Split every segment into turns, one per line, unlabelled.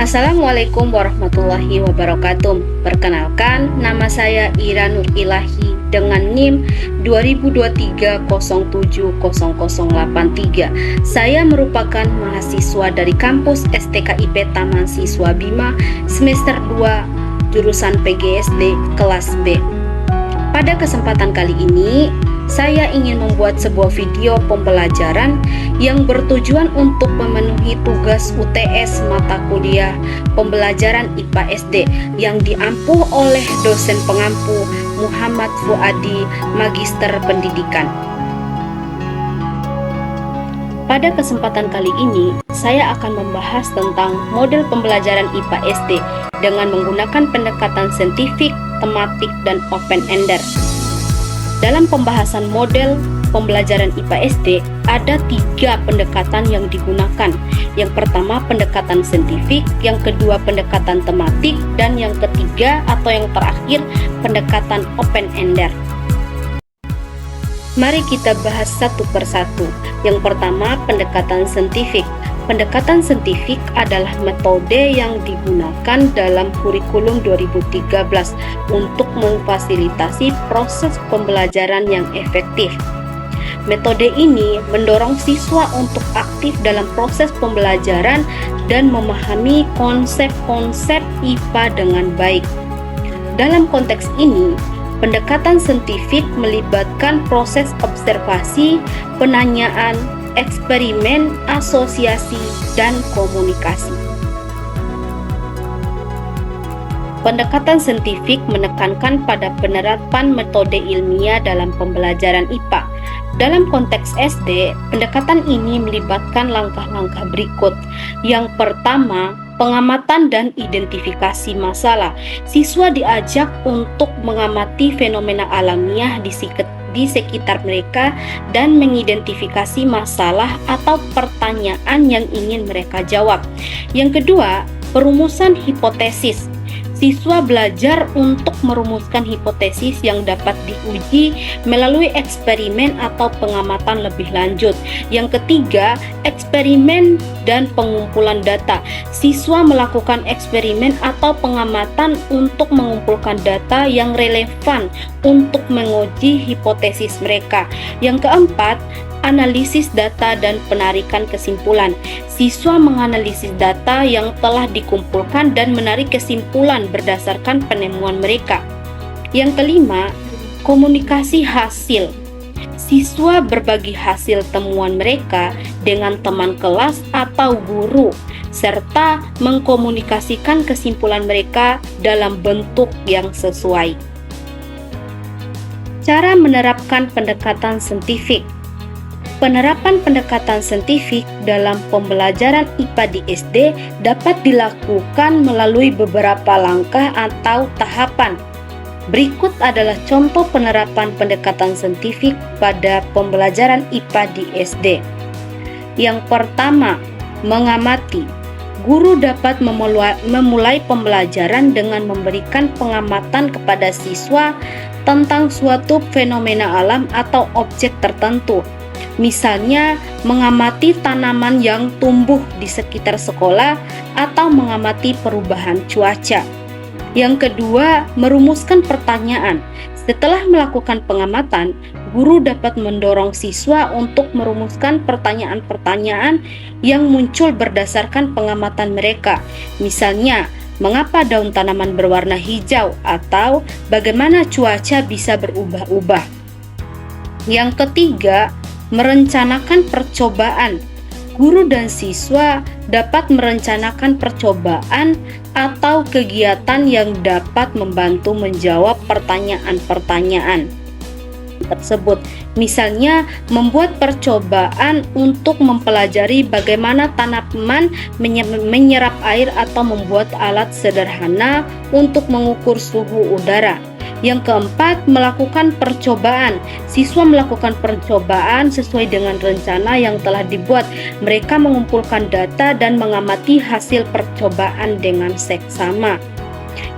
Assalamualaikum warahmatullahi wabarakatuh. Perkenalkan, nama saya Ira Nur Ilahi dengan NIM 2023070083. Saya merupakan mahasiswa dari kampus STKIP Taman Siswa Bima semester 2 jurusan PGSD kelas B. Pada kesempatan kali ini, saya ingin membuat sebuah video pembelajaran yang bertujuan untuk memenuhi tugas UTS mata kuliah pembelajaran IPA SD yang diampu oleh dosen pengampu Muhammad Fuadi, Magister Pendidikan. Pada kesempatan kali ini, saya akan membahas tentang model pembelajaran IPA SD dengan menggunakan pendekatan saintifik, tematik, dan open-ended. Dalam pembahasan model pembelajaran IPA SD, ada 3 pendekatan yang digunakan. Yang pertama pendekatan saintifik, yang kedua pendekatan tematik, dan yang ketiga atau yang terakhir pendekatan open-ended. Mari kita bahas satu persatu. Yang pertama pendekatan saintifik. Pendekatan saintifik adalah metode yang digunakan dalam kurikulum 2013 untuk memfasilitasi proses pembelajaran yang efektif. Metode ini mendorong siswa untuk aktif dalam proses pembelajaran dan memahami konsep-konsep IPA dengan baik. Dalam konteks ini, pendekatan saintifik melibatkan proses observasi, penanyaan, eksperimen, asosiasi, dan komunikasi. Pendekatan saintifik menekankan pada penerapan metode ilmiah dalam pembelajaran IPA. Dalam konteks SD, pendekatan ini melibatkan langkah-langkah berikut. Yang pertama, pengamatan dan identifikasi masalah. Siswa diajak untuk mengamati fenomena alamiah di sekitar mereka dan mengidentifikasi masalah atau pertanyaan yang ingin mereka jawab. Yang kedua, perumusan hipotesis. Siswa belajar untuk merumuskan hipotesis yang dapat diuji melalui eksperimen atau pengamatan lebih lanjut. Yang ketiga, eksperimen dan pengumpulan data. Siswa melakukan eksperimen atau pengamatan untuk mengumpulkan data yang relevan untuk menguji hipotesis mereka. Yang keempat, analisis data dan penarikan kesimpulan. Siswa menganalisis data yang telah dikumpulkan dan menarik kesimpulan berdasarkan penemuan mereka. Yang kelima, komunikasi hasil. Siswa berbagi hasil temuan mereka dengan teman kelas atau guru, serta mengkomunikasikan kesimpulan mereka dalam bentuk yang sesuai. Cara menerapkan pendekatan saintifik. Penerapan pendekatan saintifik dalam pembelajaran IPA di SD dapat dilakukan melalui beberapa langkah atau tahapan. Berikut adalah contoh penerapan pendekatan saintifik pada pembelajaran IPA di SD. Yang pertama, mengamati. Guru dapat memulai pembelajaran dengan memberikan pengamatan kepada siswa tentang suatu fenomena alam atau objek tertentu. Misalnya, mengamati tanaman yang tumbuh di sekitar sekolah atau mengamati perubahan cuaca. Yang kedua, merumuskan pertanyaan. Setelah melakukan pengamatan, guru dapat mendorong siswa untuk merumuskan pertanyaan-pertanyaan yang muncul berdasarkan pengamatan mereka. Misalnya, mengapa daun tanaman berwarna hijau atau bagaimana cuaca bisa berubah-ubah. Yang ketiga, merencanakan percobaan. Guru dan siswa dapat merencanakan percobaan atau kegiatan yang dapat membantu menjawab pertanyaan-pertanyaan tersebut. Misalnya, membuat percobaan untuk mempelajari bagaimana tanaman menyerap air atau membuat alat sederhana untuk mengukur suhu udara. Yang keempat, melakukan percobaan. Siswa melakukan percobaan sesuai dengan rencana yang telah dibuat. Mereka mengumpulkan data dan mengamati hasil percobaan dengan seksama.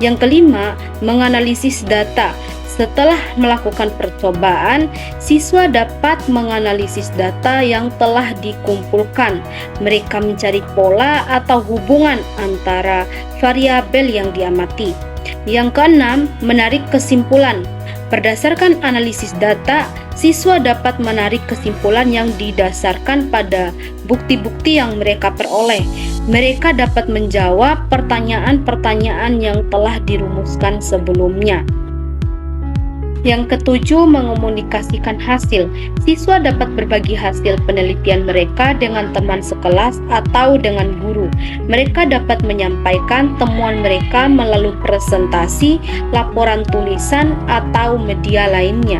Yang kelima, menganalisis data. Setelah melakukan percobaan, siswa dapat menganalisis data yang telah dikumpulkan. Mereka mencari pola atau hubungan antara variabel yang diamati. Yang keenam, menarik kesimpulan. Berdasarkan analisis data, siswa dapat menarik kesimpulan yang didasarkan pada bukti-bukti yang mereka peroleh. Mereka dapat menjawab pertanyaan-pertanyaan yang telah dirumuskan sebelumnya. Yang ketujuh, mengomunikasikan hasil. Siswa dapat berbagi hasil penelitian mereka dengan teman sekelas atau dengan guru. Mereka dapat menyampaikan temuan mereka melalui presentasi, laporan tulisan, atau media lainnya.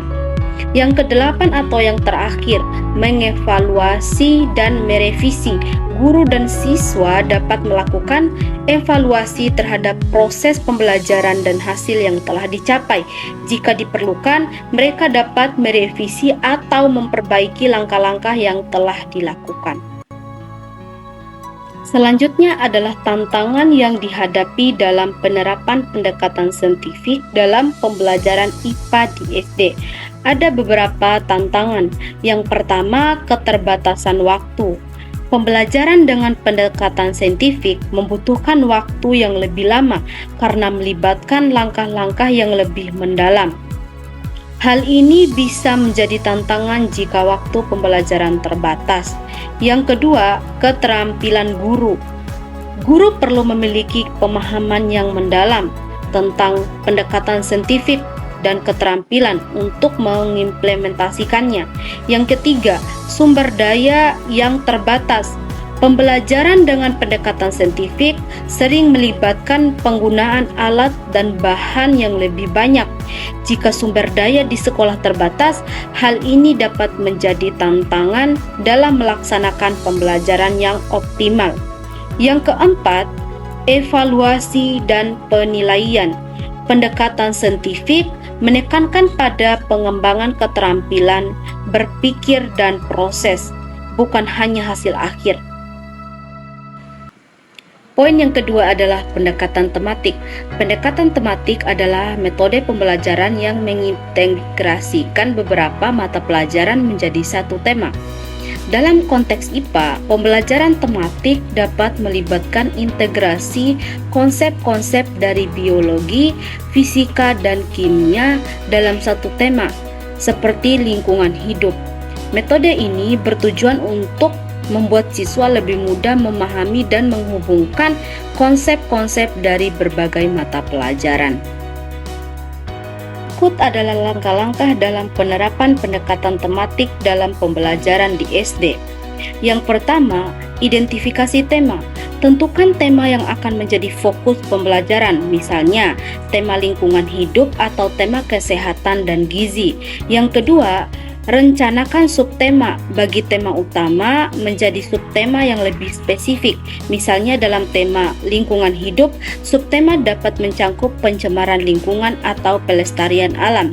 Yang kedelapan atau yang terakhir, mengevaluasi dan merevisi. Guru dan siswa dapat melakukan evaluasi terhadap proses pembelajaran dan hasil yang telah dicapai. Jika diperlukan, mereka dapat merevisi atau memperbaiki langkah-langkah yang telah dilakukan. Selanjutnya adalah tantangan yang dihadapi dalam penerapan pendekatan saintifik dalam pembelajaran IPA di SD. Ada beberapa tantangan. Yang pertama, keterbatasan waktu. Pembelajaran dengan pendekatan saintifik membutuhkan waktu yang lebih lama karena melibatkan langkah-langkah yang lebih mendalam. Hal ini bisa menjadi tantangan jika waktu pembelajaran terbatas. Yang kedua, keterampilan guru. Guru perlu memiliki pemahaman yang mendalam tentang pendekatan saintifik dan keterampilan untuk mengimplementasikannya. Yang ketiga, sumber daya yang terbatas. Pembelajaran dengan pendekatan saintifik sering melibatkan penggunaan alat dan bahan yang lebih banyak. Jika sumber daya di sekolah terbatas, hal ini dapat menjadi tantangan dalam melaksanakan pembelajaran yang optimal. Yang keempat, evaluasi dan penilaian. Pendekatan saintifik menekankan pada pengembangan keterampilan berpikir dan proses, bukan hanya hasil akhir. Poin yang kedua adalah pendekatan tematik. Pendekatan tematik adalah metode pembelajaran yang mengintegrasikan beberapa mata pelajaran menjadi satu tema. Dalam konteks IPA, pembelajaran tematik dapat melibatkan integrasi konsep-konsep dari biologi, fisika, dan kimia dalam satu tema, seperti lingkungan hidup. Metode ini bertujuan untuk membuat siswa lebih mudah memahami dan menghubungkan konsep-konsep dari berbagai mata pelajaran. Berikut adalah langkah-langkah dalam penerapan pendekatan tematik dalam pembelajaran di SD. Yang pertama, identifikasi tema. Tentukan tema yang akan menjadi fokus pembelajaran, misalnya tema lingkungan hidup atau tema kesehatan dan gizi. Yang kedua, rencanakan subtema. Bagi tema utama menjadi subtema yang lebih spesifik. Misalnya dalam tema lingkungan hidup, subtema dapat mencakup pencemaran lingkungan atau pelestarian alam.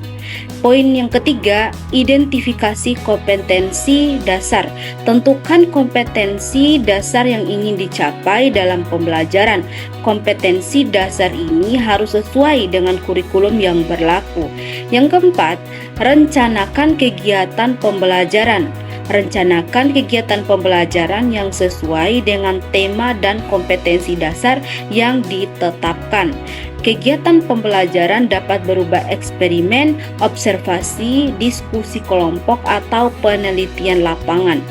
Poin yang ketiga, identifikasi kompetensi dasar. Tentukan kompetensi dasar yang ingin dicapai dalam pembelajaran. Kompetensi dasar ini harus sesuai dengan kurikulum yang berlaku. Yang keempat, rencanakan kegiatan pembelajaran. Rencanakan kegiatan pembelajaran yang sesuai dengan tema dan kompetensi dasar yang ditetapkan. Kegiatan pembelajaran dapat berupa eksperimen, observasi, diskusi kelompok, atau penelitian lapangan.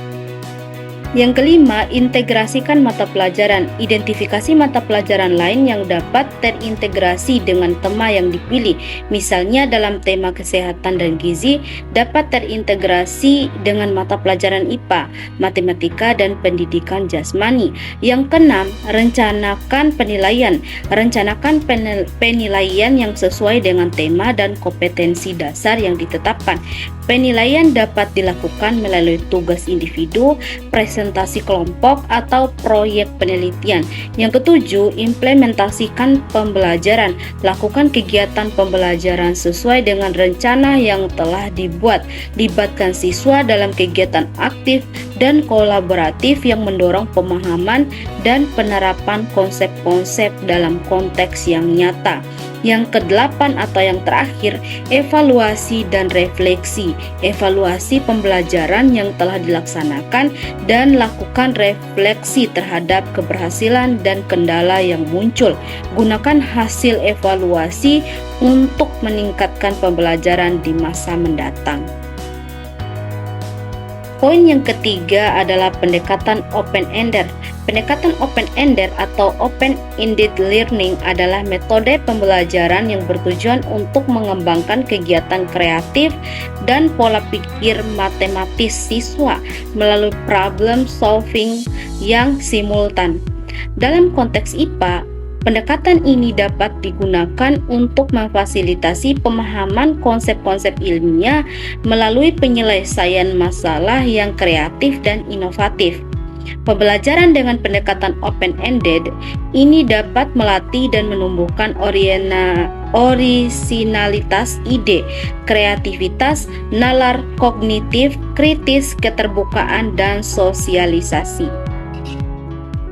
Yang kelima, integrasikan mata pelajaran. Identifikasi mata pelajaran lain yang dapat terintegrasi dengan tema yang dipilih. Misalnya dalam tema kesehatan dan gizi dapat terintegrasi dengan mata pelajaran IPA, matematika, dan pendidikan jasmani. Yang keenam, rencanakan penilaian. Rencanakan penilaian yang sesuai dengan tema dan kompetensi dasar yang ditetapkan. Penilaian dapat dilakukan melalui tugas individu, presentasi kelompok, atau proyek penelitian. Yang ketujuh, implementasikan pembelajaran. Lakukan kegiatan pembelajaran sesuai dengan rencana yang telah dibuat. Libatkan siswa dalam kegiatan aktif dan kolaboratif yang mendorong pemahaman dan penerapan konsep-konsep dalam konteks yang nyata. Yang kedelapan atau yang terakhir, evaluasi dan refleksi. Evaluasi pembelajaran yang telah dilaksanakan dan lakukan refleksi terhadap keberhasilan dan kendala yang muncul. Gunakan hasil evaluasi untuk meningkatkan pembelajaran di masa mendatang. Poin yang ketiga adalah pendekatan open-ended. Pendekatan open-ended atau open-ended learning adalah metode pembelajaran yang bertujuan untuk mengembangkan kegiatan kreatif dan pola pikir matematis siswa melalui problem solving yang simultan. Dalam konteks IPA, pendekatan ini dapat digunakan untuk memfasilitasi pemahaman konsep-konsep ilmiah melalui penyelesaian masalah yang kreatif dan inovatif. Pembelajaran dengan pendekatan open-ended ini dapat melatih dan menumbuhkan orisinalitas ide, kreativitas, nalar kognitif, kritis, keterbukaan, dan sosialisasi.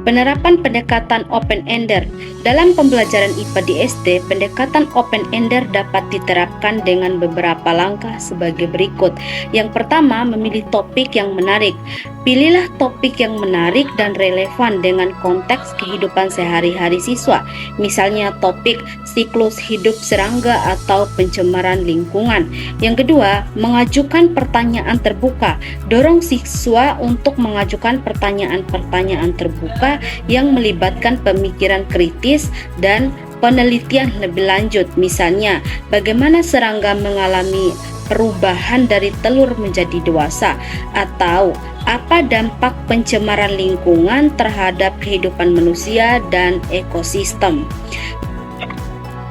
Penerapan pendekatan open-ended. Dalam pembelajaran IPA di SD, pendekatan open-ended dapat diterapkan dengan beberapa langkah sebagai berikut. Yang pertama, memilih topik yang menarik. Pilihlah topik yang menarik dan relevan dengan konteks kehidupan sehari-hari siswa. Misalnya topik siklus hidup serangga atau pencemaran lingkungan. Yang kedua, mengajukan pertanyaan terbuka. Dorong siswa untuk mengajukan pertanyaan-pertanyaan terbuka yang melibatkan pemikiran kritis dan penelitian lebih lanjut. Misalnya, bagaimana serangga mengalami perubahan dari telur menjadi dewasa, atau apa dampak pencemaran lingkungan terhadap kehidupan manusia dan ekosistem.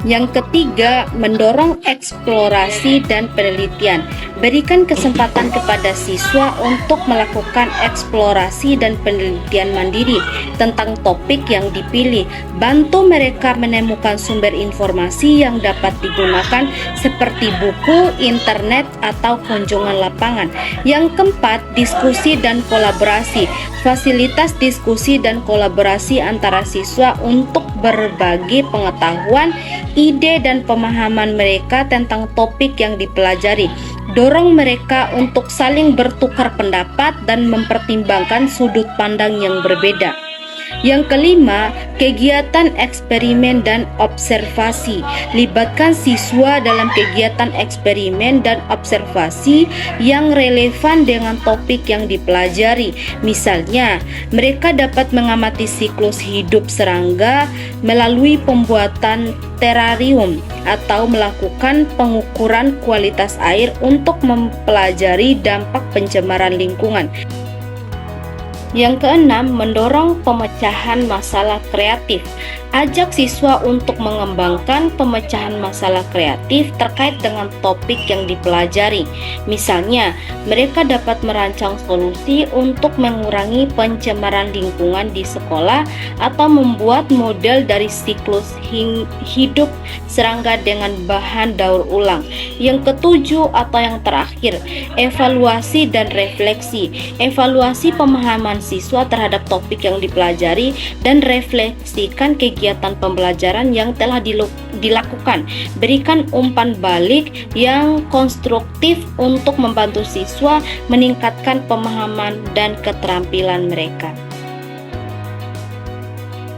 Yang ketiga, mendorong eksplorasi dan penelitian. Berikan kesempatan kepada siswa untuk melakukan eksplorasi dan penelitian mandiri tentang topik yang dipilih. Bantu mereka menemukan sumber informasi yang dapat digunakan seperti buku, internet, atau kunjungan lapangan. Yang keempat, diskusi dan kolaborasi. Fasilitas diskusi dan kolaborasi antara siswa untuk berbagi pengetahuan, ide, dan pemahaman mereka tentang topik yang dipelajari. Dorong mereka untuk saling bertukar pendapat dan mempertimbangkan sudut pandang yang berbeda. Yang kelima, kegiatan eksperimen dan observasi. Libatkan siswa dalam kegiatan eksperimen dan observasi yang relevan dengan topik yang dipelajari. Misalnya, mereka dapat mengamati siklus hidup serangga melalui pembuatan terarium atau melakukan pengukuran kualitas air untuk mempelajari dampak pencemaran lingkungan. Yang keenam, mendorong pemecahan masalah kreatif. Ajak siswa untuk mengembangkan pemecahan masalah kreatif terkait dengan topik yang dipelajari. Misalnya, mereka dapat merancang solusi untuk mengurangi pencemaran lingkungan di sekolah atau membuat model dari siklus hidup serangga dengan bahan daur ulang. Yang ketujuh atau yang terakhir, evaluasi dan refleksi. Evaluasi pemahaman siswa terhadap topik yang dipelajari dan refleksikan kegiatan pembelajaran yang telah dilakukan. Berikan umpan balik yang konstruktif untuk membantu siswa meningkatkan pemahaman dan keterampilan mereka.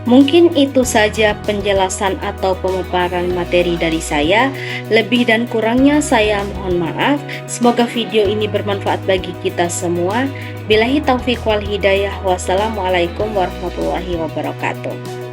Mungkin itu saja penjelasan atau pemaparan materi dari saya. Lebih dan kurangnya saya mohon maaf. Semoga video ini bermanfaat bagi kita semua. Billahi taufiq wal hidayah. Wassalamualaikum warahmatullahi wabarakatuh.